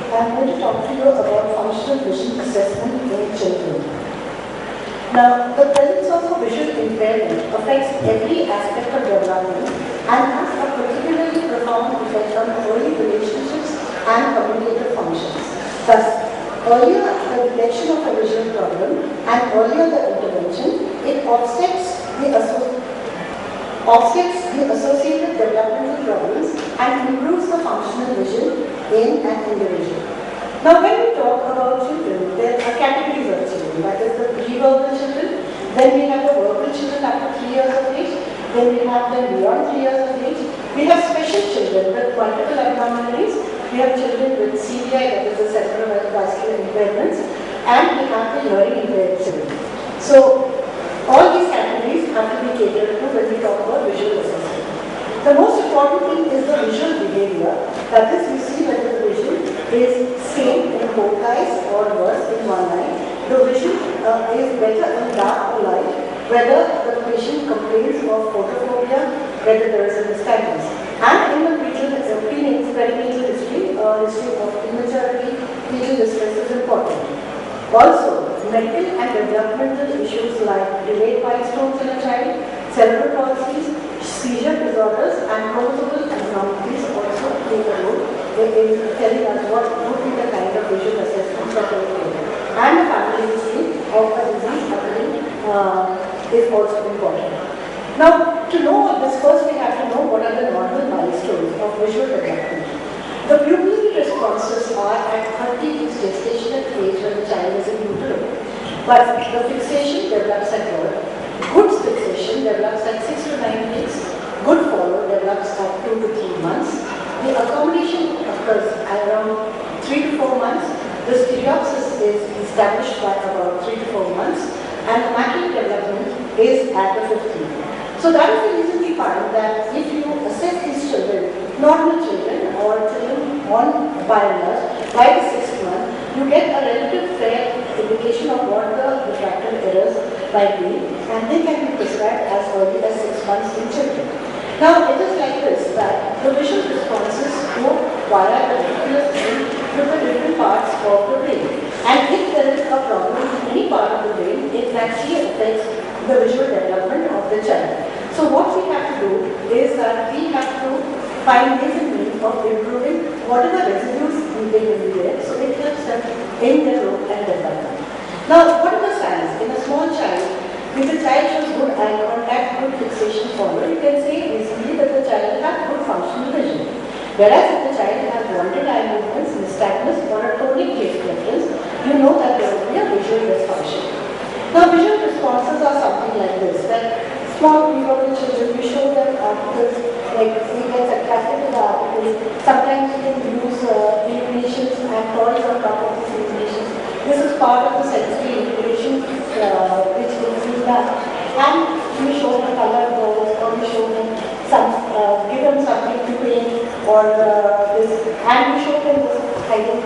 I'm going to talk to you about functional vision assessment in children. Now, the presence of a visual impairment affects every aspect of development and has a particularly profound effect on early relationships and communicative functions. Thus, earlier the detection of a visual problem and earlier the intervention, it offsets the associated developmental problems and improves the functional vision in an individual. Now, when we talk about children, there are categories of children. That is the pre-verbal children, then we have the verbal children up to 3 years of age, then we have them beyond 3 years of age. We have special children with multiple abnormalities. We have children with CVI, that is the cerebrovascular impairments, and we have the hearing impaired children. So, all these categories have to be catered to when we talk about visual assessment. The most important thing is the visual behavior. That is, we see whether the vision is same in both eyes or worse in one eye. The vision is better in dark or light, whether the patient complains of photophobia, whether there is a nystagmus. And in the perinatal history, history of immaturity, fetal distress is important. Also, medical and developmental issues like delayed milestones in a child, cerebral palsies, seizure disorders, and chromosomal abnormalities also play a role in telling us what would be the kind of visual assessments that we make. And the family history of a disease happening is also important. Now, to know all this, first we have to know what are the normal milestones of visual development. The pupillary responses are at 30 weeks gestational age when the child is in utero. But the fixation develops at birth. Good fixation develops at 6 to 9 weeks. Good follow develops at 2 to 3 months. The accommodation occurs around 3 to 4 months. The stereopsis is established by about 3 to 4 months. And the macular development is at the 15th. So that is the reason we find that if you assess these children, normal children or children on by and large, by the 6th month, you get a relative fair indication of what the refractive errors might be, and they can be prescribed as early as 6 months in children. Now, it is like this, that the visual responses go via the reticulus to the different parts of the brain. And if there is a problem in any part of the brain, it actually affects the visual development of the child. So what we have to do is that we have to find ways and means of improving what are the residues they will be there, so it helps them in their growth and development. Now, what are the signs? In a small child, if the child shows good eye contact, good fixation follow, you can say easily that the child has good functional vision. Whereas if the child has wanted eye movements, nystagmus, or a tonic gaze preference, you know that there will be a visual dysfunction. Now, visual responses are something like this, that small pre-verbal children, we show them articles, like we get attracted to the articles. Sometimes we can use illuminations and toys on top of these illuminations. This is part of the sensory integration which is done. And we show them colored balls, or we show them give them something to paint, or this, and we show them this hiding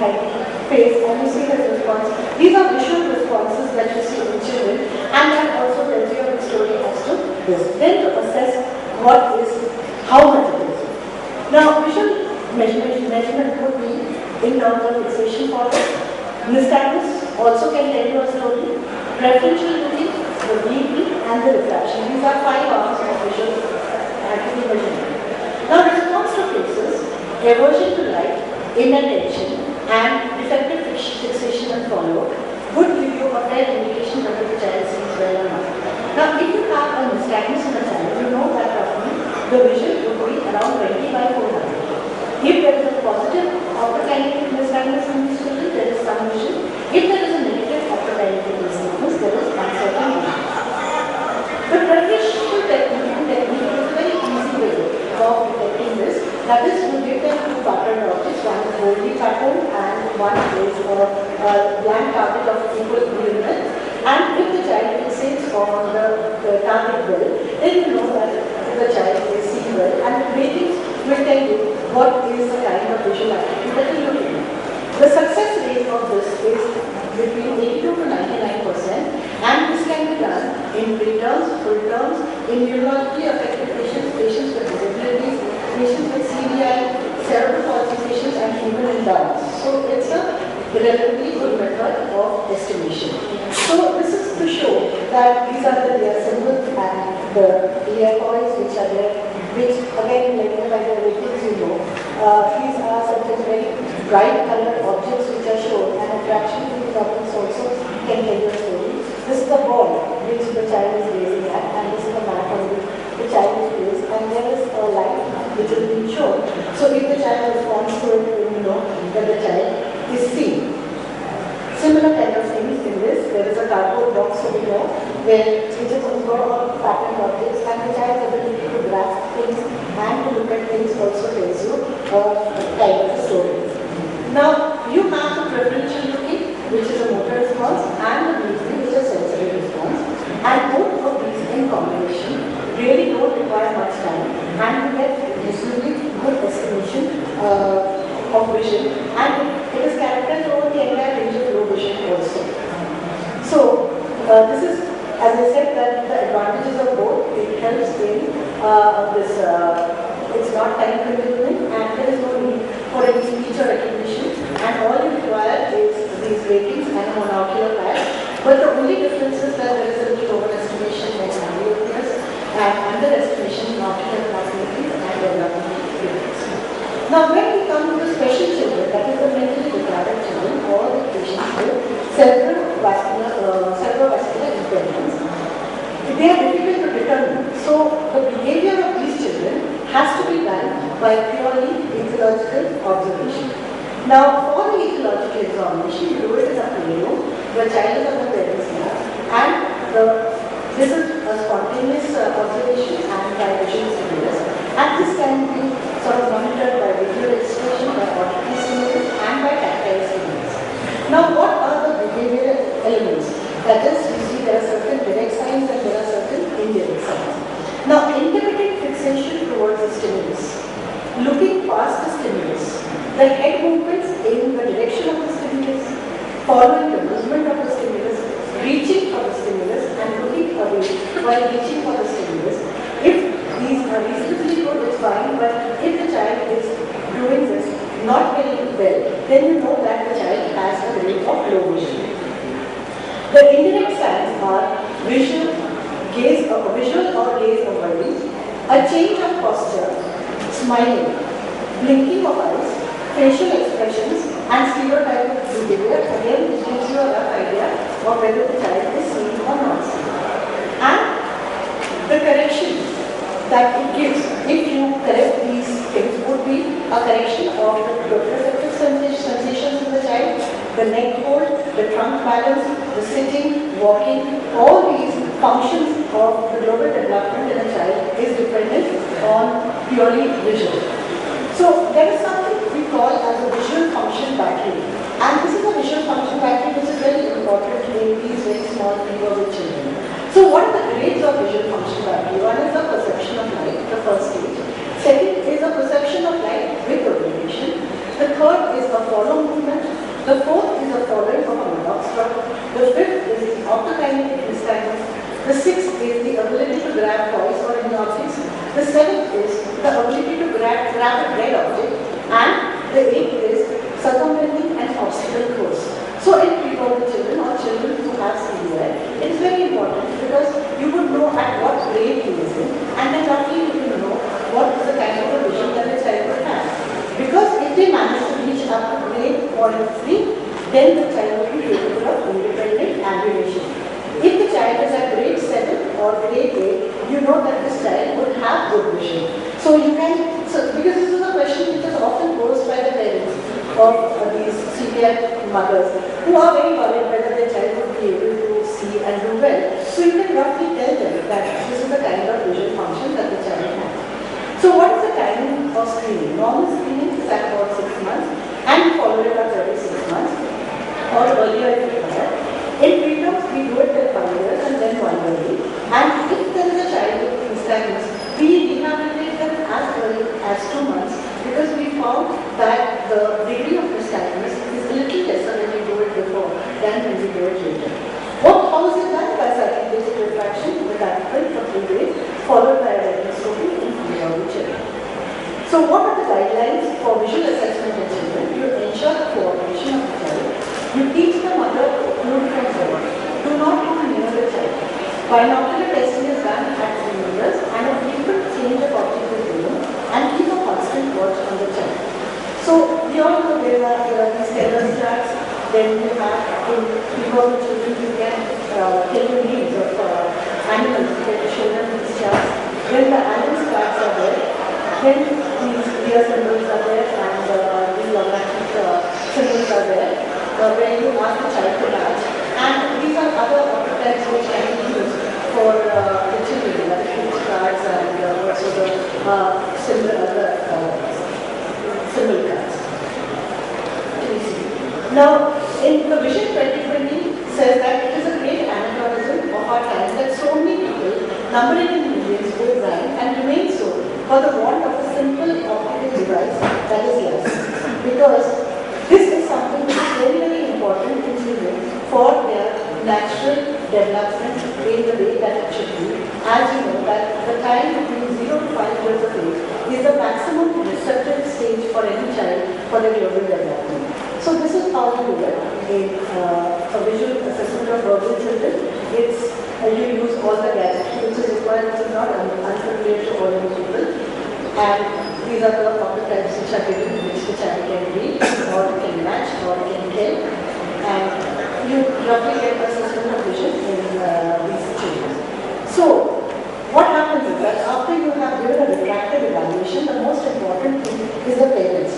face, and you see the response. These are visual responses that you see in children, and that also tells you a story as to this. Then to assess how much it is. Now, visual measurement would be in terms of fixation power. Nystagmus also can tell you a story. Preferential vision, the BP, and the refraction. These are 5 arms of visual activity measurement. Now, response to cases, aversion to light, inattention, and defective fixation and follow, good review of their indication whether the child sees well or not. Now, if you have a nystagmus in a child, you know that roughly the vision would be around 20 by 400. If there is a positive optokinetic nystagmus in these children, there is some vision. If there is a negative optokinetic nystagmus, there is uncertain vision. The preferential technique is a very easy way of detecting this. That is, you give them 2 patterned objects, one is boldly patterned and one is a blank target of equal length. And if the child fixates on the target well, then you know that the child is seeing well, and the ratings will tell you what is the kind of visual activity that you are looking at. The success rate of this is between 82 to 99%, and this can be done in preterms, full terms, in neurologically affected patients, patients with disabilities, patients with CVI, cerebral palsy patients, and even in dogs. So it's a a relatively good method of estimation. So this is to show that these are the symbols and the ear toys which are there, which again, like the vehicles you know, these are certain very bright colored objects which are shown, and attraction to these objects also can tell you a story. This is the ball which the child is gazing at, and this is the mat on which the child is placed, and there is a light which is being shown. So if the child responds to it, then you know that the child is seeing. Similar kind of things in this. There is a cardboard box over here where it is got all patterned objects, and the child's ability to grasp things and to look at things also tells you a kind of story. Now, you have the preferential looking, which is a motor response, and the breathing, which is a sensory response. And both of these in combination really don't require much time, and you get reasonably good estimation of vision, and it is characterized over the entire range of low vision also. So, this is, as I said, that the advantages of both. It helps in this, it's not time consuming, and there is no need for any speech or recognition, and all you require is these ratings and a monocular pad. But the only difference is that there is a little overestimation in amblyophias and underestimation in optical possibilities and developmental periods. Now, when we come to the special children, that is the mentally retarded children or the patients with cerebrovascular impairments, they are difficult to determine. So, the behavior of these children has to be done by purely ethological observation. Now, for the ethological examination, you do it in a playroom, the child is on the parent's lap, and this is a spontaneous observation and by visual stimulus, and this can be sort of monitored by visual registration, by auditory stimulus, and by tactile stimulus. Now, what are the behavioral elements? That is, you see there are certain direct signs and there are certain indirect signs. Now, intermittent fixation towards the stimulus, looking past the stimulus, the head movements in the direction of the stimulus, following the movement of the stimulus, reaching for the stimulus, and looking away while reaching for the stimulus. If these are reasonably good, it's fine, but if the child is doing this not very well, then you know that the child has a rate of low vision. The indirect signs are visual or gaze avoidance, a change of posture, smiling, blinking of eyes, facial expressions, and stereotypic behavior. Again, it gives you a rough idea of whether the child is seeing or not seeing. And the correction that it gives, if you correct these things, would be a correction of the proprioceptive sensations in the child, the neck hold, the trunk balance, the sitting, walking, all these functions of the global development in a child is dependent on purely visual. So there is something we call as a visual function battery, and this is a visual function battery which is very important in these very small neighborhood children. So what are the grades of visual function battery? One is the perception of light, the first stage. Second is a perception of light with orientation. The third is a follow movement. The fourth is a following of a Monod struck. The fifth is the optokinetic nystagmus. The sixth is the ability to grab toys or any objects. The seventh is the ability to grab a red object. And the eighth is circumventing an obstacle course. So in pre-born children or children who have CVI, it is very important because you would know at what grade he is in, and then roughly you will know what is the kind of a vision that the child would have. Because if they manage to reach up to grade 1 and 3, then the child will be capable of independent ambulation. If the child is at grade 7 or grade 8, you know that this child would have good vision. So you can, because this is a question which is often posed by the parents of these CVI mothers who are very worried whether their child would be able to see and do well. So you can roughly tell them that this is the kind of visual function that the child has. So what is the timing of screening? Normal screening is at about 6 months and followed up every 6 months or earlier if required. In preterms, we do it till 5 years and then 1 yearly. And if there is a child with nystagmus, we rehabilitate them as early as 2 months because we found that the degree of nystagmus is a little lesser when we do it before than when we do it later. How is it done? By cyclic basic refraction with antipode for 3 days, followed by a retinoscopy in pre-early children. So what are the guidelines for visual assessment in children? You ensure the cooperation of the child Binocular testing is done at 3 meters and a frequent change of object is given and keep a constant watch on the child. So we all know there are these Taylor charts, then you have in people children you can tell the needs of animals, you can show them these charts. When the animal charts are there, then these clear symbols are there and these logarithmic symbols are there where you ask the child to match. And these are other archetypes which can be used for the children, like the cards and also the symbol cards. Now, in the Vision 2020 says that it is a great anachronism of our time that so many people, numbering in millions, go blind and remain so for the want of a simple optical device that is glass. Because this is something which is very, very important in children for their natural development in the way that it should be. As you know, that the time between 0 to 5 years of age is the maximum receptive stage for any child for their global development. So this is how you do it in a visual assessment of verbal children. It's you use all the gadgets which is required, which is not unfamiliar to all the people. And these are the proper types which are given, which the child can read, or can match, or can tell. And you roughly get the assessment of vision in these children. So what happens is that after you have given a refractive evaluation, the most important thing is the parents.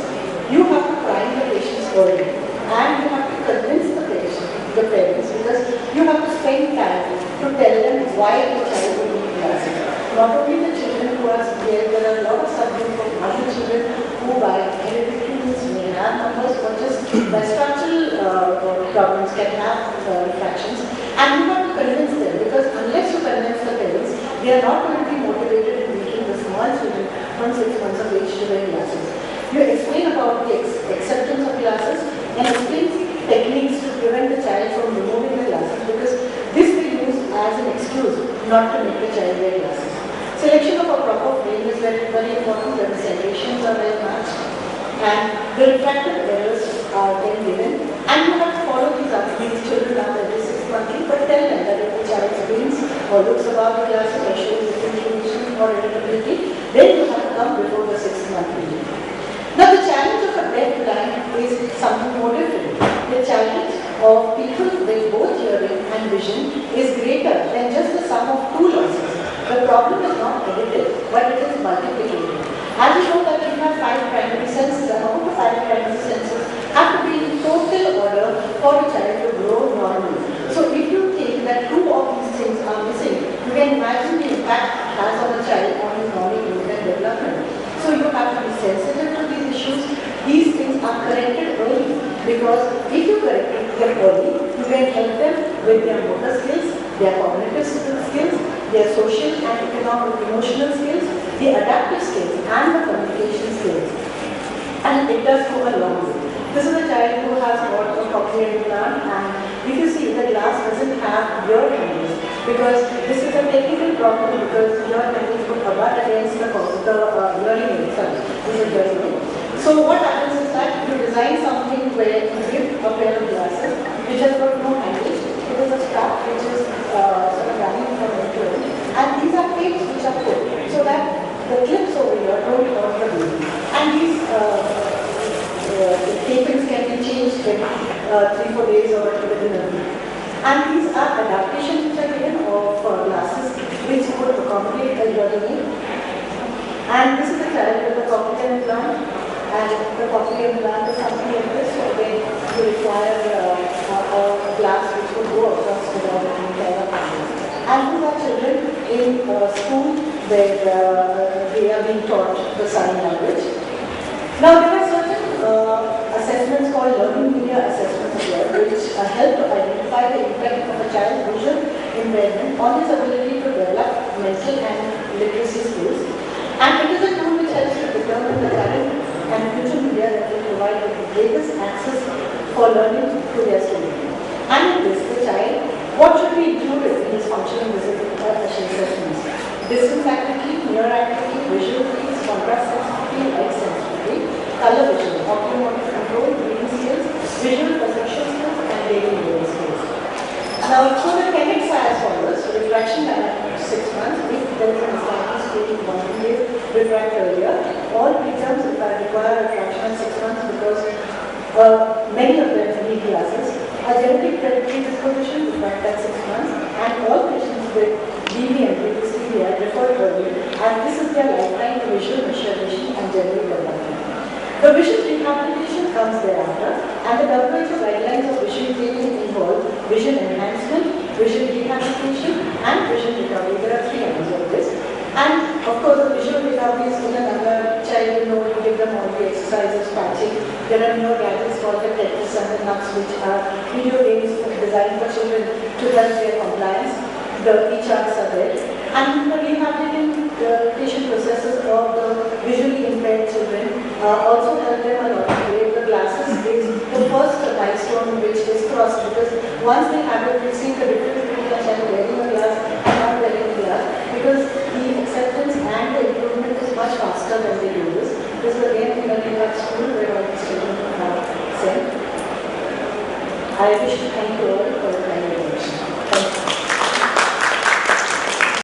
You have to prime the patients early, and you have to convince the parents, because you have to spend time to tell them why the child will need glasses. Not only the children who are there are a lot of subgroups of other children who by hereditary means may have numbers, or just by structural problems can have refractions, and you have to convince them, because unless you convince the parents, they are not going to be motivated in making the small children from 6 months of age to wear glasses. You explain about the acceptance of glasses and explain techniques to prevent the child from removing the glasses, because this will be used as an excuse not to make the child wear glasses. Selection of a proper frame is very, very important, that the separations are well matched and the refractive errors are then given, and you have to follow these up. These children are every 6 months, but tell them that if the child blinks or looks above the glasses or shows differentiation or irritability, then you have to come before the 6th month period. Now the challenge of a deaf blind is something more different. The challenge of people with both hearing and vision is greater than just the sum of two losses. The problem is not additive, but it is multiplicative. As you know that you have 5 primary senses, and all the 5 primary senses have to be in total order for a child to grow normally. So if you think that 2 of these things are missing, you can imagine the impact it has on a child on his normal growth and development. So you have to be sensitive to these issues. These things are corrected early, because if you correct them early, you can help them with their motor skills, their cognitive skills, their social and economic emotional skills, the adaptive skills and the communication skills. And it does go a long way. This is a child who has got a cochlear implant, and if you see the glass doesn't have ear handles, because this is a technical problem, because ear handles would abut against the hearing itself. This is hearing aid. So what happens is that you design something where you give a pair of glasses which has got no handles. It is a strap which is sort of running from end to end, and these are tapes which are put so that the clips over here don't hurt the baby. And these tapings can be changed in 3-4 days or within a week. And these are adaptations which are given of glasses which would accommodate a hearing aid. And this is a child with a cochlear implant, and the cochlear implant is something like this, so then you require a glass which will go across without any kind of handles. And these are children in school where they are being taught the sign language. Now there are certain assessments called learning media assessments here, which help to identify the impact of a child's visual impairment on his ability to develop mental and literacy skills. And it is a tool which helps to determine the current and future media that will provide the greatest access for learning to their students. And in this, the child, what should be included in his functional assessments? Distance activity, near activity, visual cues, contrast sensitivity, light sensitivity, color vision, oculomotor control, reading skills, visual perception skills, and daily living skills. Now, so the chemics are as follows. refraction at 6 months, if there is an established state quantum wave refract earlier, all preterms require refraction at 6 months because many of them need glasses. A genetic predisposition refract at 6 months, and all patients with DBM, previously they are referred early, and this is their lifetime visual maturation and general development. The vision rehabilitation comes thereafter, and the WHO guidelines of vision training involve vision enhancement, vision rehabilitation, and vision recovery. There are 3 items of this. And of course, the visual recovery is in another child, you give them all the exercises, patching. There are newer gadgets called the Tetris and the Nuts, which are video games designed for children to help their compliance. The e-charts are there. And the rehabilitation processes of the visually impaired children also help them a lot. The glasses is the first milestone which is crossed, because once they have it, they see the difference between a child wearing a glass and not wearing a glass, because the acceptance and the improvement is much faster when they do this. This is again in the New school where all these children are sent. I wish to thank you all for